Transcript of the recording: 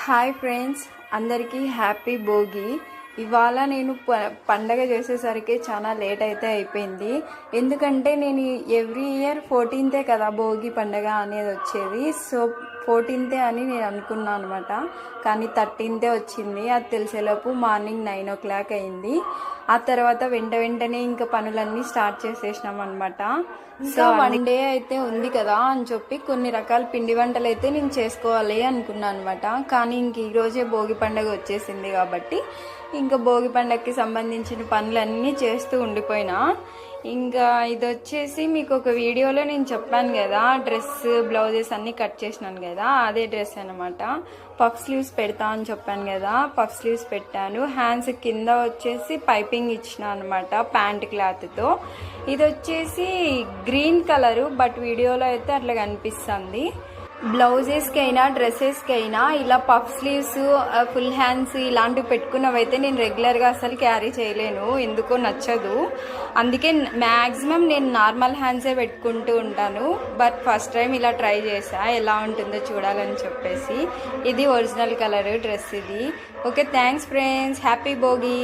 Hi friends, అందరికీ happy Bhogi. ఇవాళ నేను పండగ చేసేసరికి చాలా లేట్ అయితే అయిపోయింది. ఎందుకంటే నేను ఎవ్రీ ఇయర్ 14th కదా భోగి పండగ అనేది వచ్చేది. సో 14th అని నేను అనుకున్నాను అనమాట. కానీ 13th వచ్చింది. అది తెలిసేలోపు మార్నింగ్ 9 o'clock అయింది. ఆ తర్వాత వెంటనే ఇంకా పనులన్నీ స్టార్ట్ చేసేసినాం అనమాట. సో 1 day అయితే ఉంది కదా అని చెప్పి కొన్ని రకాల పిండి వంటలు అయితే నేను చేసుకోవాలి అనుకున్నాను అనమాట. కానీ ఇంక ఈరోజే భోగి పండుగ వచ్చేసింది కాబట్టి ఇంకా భోగి పండుగకి సంబంధించిన పనులన్నీ చేస్తూ ఉండిపోయినా. ఇంకా ఇది వచ్చేసి మీకు ఒక వీడియోలో నేను చెప్పాను కదా, డ్రెస్ బ్లౌజెస్ అన్నీ కట్ చేసినాను కదా, అదే డ్రెస్ అనమాట. పఫ్ స్లీవ్స్ పెడతా అని చెప్పాను కదా, పఫ్ స్లీవ్స్ పెట్టాను. హ్యాండ్స్ కింద వచ్చేసి పైపింగ్ ఇచ్చిన అనమాట ప్యాంట్ క్లాత్తో. ఇది వచ్చేసి గ్రీన్ కలరు, బట్ వీడియోలో అయితే అట్లా కనిపిస్తుంది. బ్లౌజెస్కి అయినా డ్రెస్సెస్కి అయినా ఇలా పఫ్ స్లీవ్స్, ఫుల్ హ్యాండ్స్ ఇలాంటివి పెట్టుకున్నవైతే నేను రెగ్యులర్గా అసలు క్యారీ చేయలేను, ఎందుకో నచ్చదు. అందుకే మ్యాక్సిమం నేను నార్మల్ హ్యాండ్సే పెట్టుకుంటూ ఉంటాను. బట్ ఫస్ట్ టైం ఇలా ట్రై చేసా, ఎలా ఉంటుందో చూడాలని చెప్పేసి. ఇది ఒరిజినల్ కలర్ డ్రెస్ ఇది. Okay, thanks friends, happy Bhogi.